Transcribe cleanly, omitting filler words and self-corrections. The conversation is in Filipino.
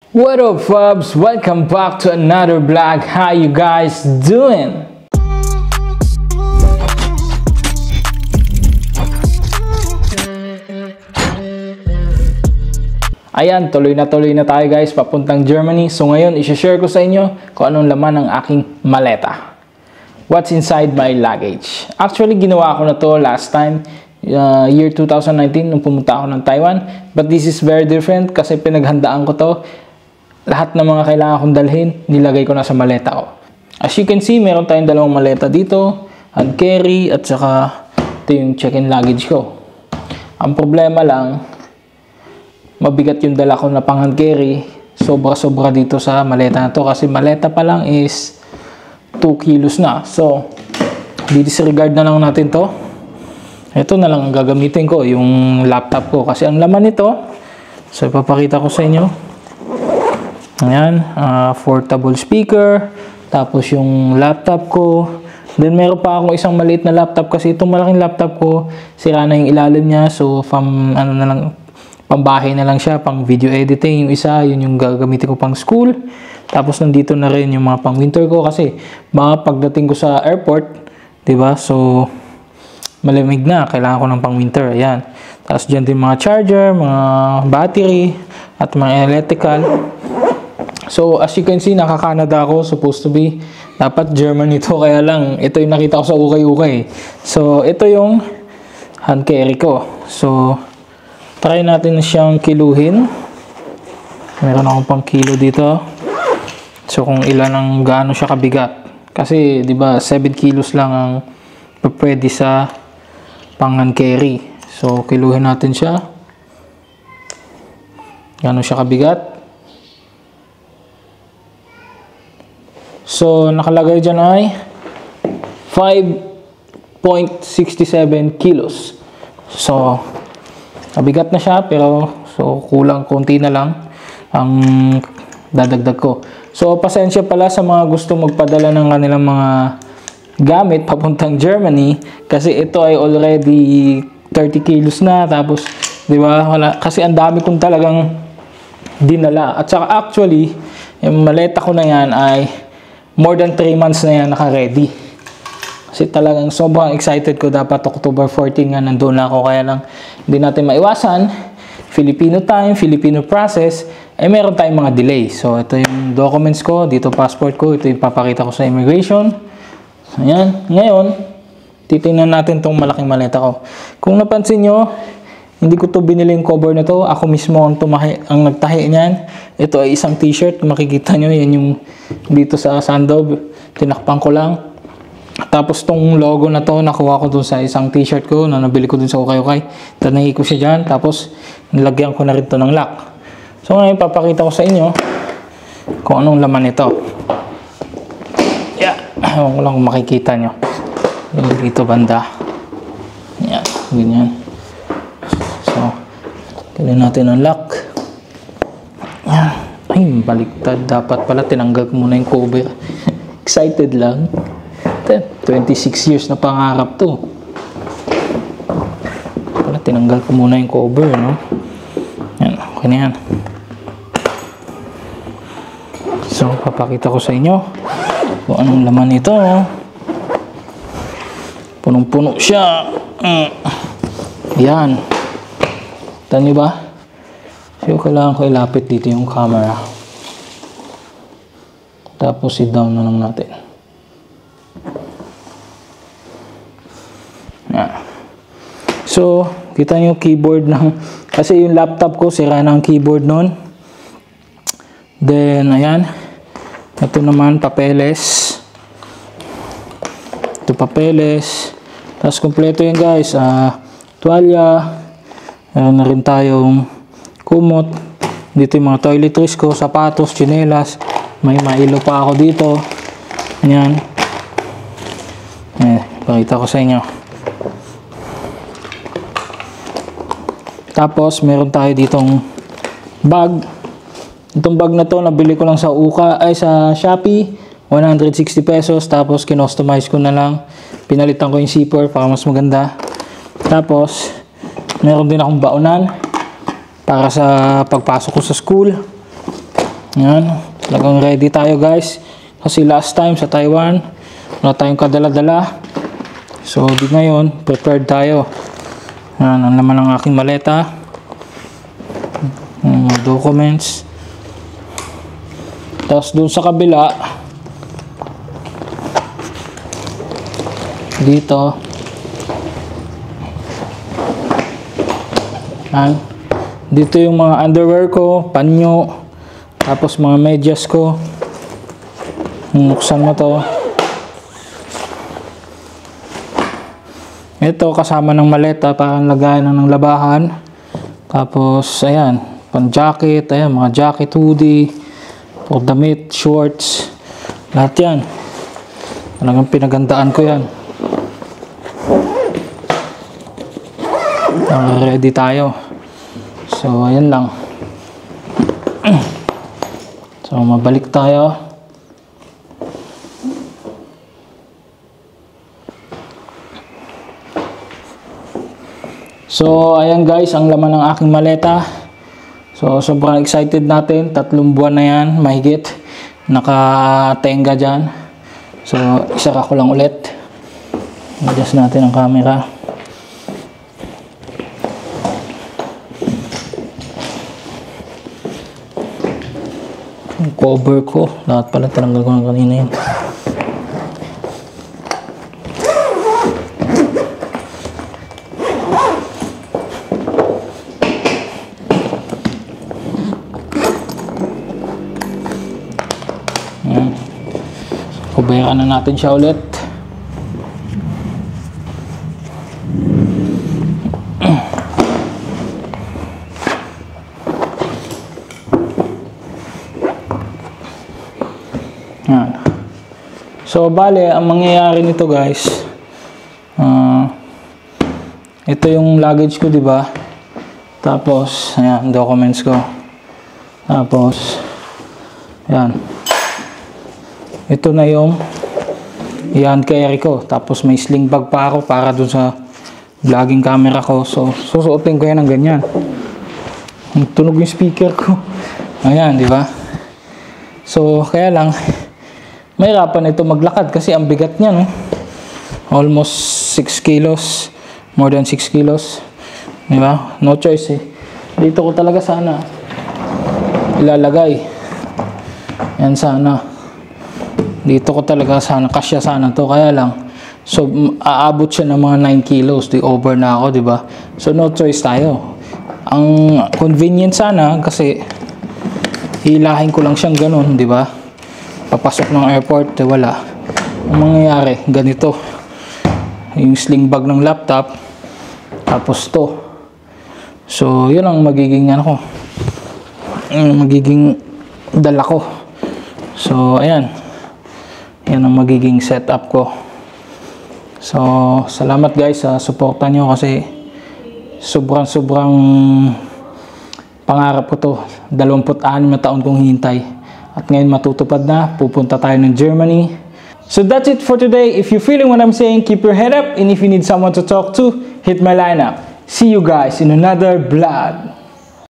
What up, Fubs? Welcome back to another vlog. How you guys doing? Ayan, tuloy na tayo guys papuntang Germany. So ngayon, i-share ko sa inyo kung anong laman ng aking maleta. What's inside my luggage. Actually, ginawa ko na to last time, year 2019, nung pumunta ako ng Taiwan. But this is very different kasi pinaghandaan ko to. Lahat ng mga kailangan kong dalhin, nilagay ko na sa maleta ko. As you can see, meron tayong dalawang maleta dito, hand carry, at saka ito yung check-in luggage ko. Ang problema lang, mabigat yung dala ko na pang hand carry. Sobra-sobra dito sa maleta na to kasi maleta pa lang is 2 kilos na. So, disregard na lang natin to. Ito na lang ang gagamitin ko, yung laptop ko. Kasi ang laman nito, so ipapakita ko sa inyo. Ayan, portable speaker. Tapos yung laptop ko. Then meron pa akong isang maliit na laptop kasi itong malaking laptop ko, sira na yung ilalim niya. So, pambahay na lang siya, pang video editing. Yung isa, yun yung gagamitin ko pang school. Tapos nandito na rin yung mga pang winter ko kasi mga pagdating ko sa airport, 'di ba? So malamig na, kailangan ko ng pang winter. Ayan. Tapos diyan din mga charger, mga battery at mga electrical. So as you can see, naka-Canada ako, supposed to be. Dapat German ito, kaya lang ito yung nakita ko sa ukay-ukay. So ito yung hand carry ko. So try natin siyang kiluhin. Meron akong pang kilo dito. So kung ilan ang gaano siya kabigat. Kasi 'di ba 7 kilos lang ang pwede sa pang hand carry. So kiluhin natin siya. Gaano siya kabigat. So nakalagay diyan ay 5.67 kilos. So mabigat na siya pero so kulang konti na lang ang dadagdag ko. So pasensya pala sa mga gusto magpadala ng kanilang mga gamit papuntang Germany kasi ito ay already 30 kilos na, tapos 'di ba kasi ang dami kong talagang dinala. At saka actually yung maleta ko na yan ay more than 3 months na yan naka-ready. Kasi talagang sobrang excited ko, dapat October 14 nga nandoon na ako, kaya lang hindi natin maiwasan. Filipino time, Filipino process, meron tayong mga delay. So, ito yung documents ko, dito passport ko, ito yung papakita ko sa immigration. Ayan, ngayon, titingnan natin tong malaking maleta ko. Kung napansin nyo, hindi ko to binili yung cover na to, ako mismo ang nagtahi niyan. Ito ay isang t-shirt, makikita nyo, yan yung dito sa Sandob, tinakpan ko lang. Tapos tong logo na to, nakuha ko dun sa isang t-shirt ko na nabili ko dun sa ukay-ukay. Tanahi ko siya dyan. Tapos nilagyan ko na rin to ng lock. So ngayon papakita ko sa inyo kung anong laman nito. Yeah. Ewan ko lang kung makikita nyo. Dito banda. Yan. Ganyan. So gawin natin ang lock. Yan. Ay, baliktad. Dapat pala tinanggal ko muna yung cover. Excited lang. 26 years na pangarap to. Pala tinanggal ko muna yung cover, no? Yan, okay na yan. So, papakita ko sa inyo kung anong laman ito. Punong-puno siya. Yan. Tignan niyo ba? So, kailangan ko ilapit dito yung camera. Tapos, sit down na lang natin. So, kita nyo yung keyboard ng, kasi yung laptop ko, sira na ang keyboard nun. Then, ayan. Ito naman, papeles. Ito papeles. Tapos, kompleto yun guys. Tuwalya. Meron na rin tayong kumot. Dito yung mga toiletries ko, sapatos, tsinelas. May mailo pa ako dito. Ayan. Pakita ko sa inyo. Tapos, meron tayo ditong bag. Itong bag na to, nabili ko lang sa sa Shopee. 160 pesos. Tapos, kinostomize ko na lang. Pinalitan ko yung zipper para mas maganda. Tapos, meron din akong baonan para sa pagpasok ko sa school. Yan. Talagang ready tayo guys. Kasi last time sa Taiwan, wala tayong kadala-dala. So, di ngayon, prepared tayo. Yan, ang laman ng aking maleta. Mga documents. Tapos dun sa kabila, dito, yan. Dito yung mga underwear ko, panyo, tapos mga medyas ko. Buksan mo to. Ito kasama ng maleta para lagayan ng labahan. Tapos ayan, pan jacket, ayan mga jacket, hoodie, o damit, shorts, lahat yan. Talagang pinagandaan ko yan. Ready tayo. So ayan lang. So mabalik tayo. So ayan guys, ang laman ng aking maleta. So sobrang excited natin. 3 buwan na yan, mahigit. Nakatenga dyan. So isara ko lang ulit. Adjust natin ang camera. Yung cover ko, lahat pala tinanggal ko na kanina yun. Kubayaran na natin siya ulit. So bale, ang mangyayari nito guys, ito yung luggage ko, di ba? Tapos ayan, documents ko. Tapos ayan, ito na yung hand carry ko. Tapos may sling bag pa ako para dun sa vlogging camera ko. So susuotin ko yan ng ganyan. Tunog yung speaker ko. Ayan, di ba? So kaya lang mahirapan ito maglakad kasi ang bigat niya, no? Almost 6 kilos. More than 6 kilos. Di ba? No choice eh. Dito ko talaga sana ilalagay. Yan sana. Dito ko talaga sana, kasya sana to. Kaya lang, so aabot siya ng mga 9 kilos. Di over na ako, di ba? So no choice tayo. Ang convenient sana kasi hilahin ko lang siyang ganun, di ba? Papasok ng airport, wala. Ang mangyayari, ganito. Yung sling bag ng laptop, tapos to. So, yun ang magiging ano ko. Magiging dala ko. So, ayan. Yan ang magiging setup ko. So, salamat guys sa suporta nyo kasi sobrang pangarap ko to. 26 na taon kong hintay. At ngayon matutupad na, pupunta tayo ng Germany. So that's it for today. If you're feeling what I'm saying, keep your head up. And if you need someone to talk to, hit my line up. See you guys in another vlog.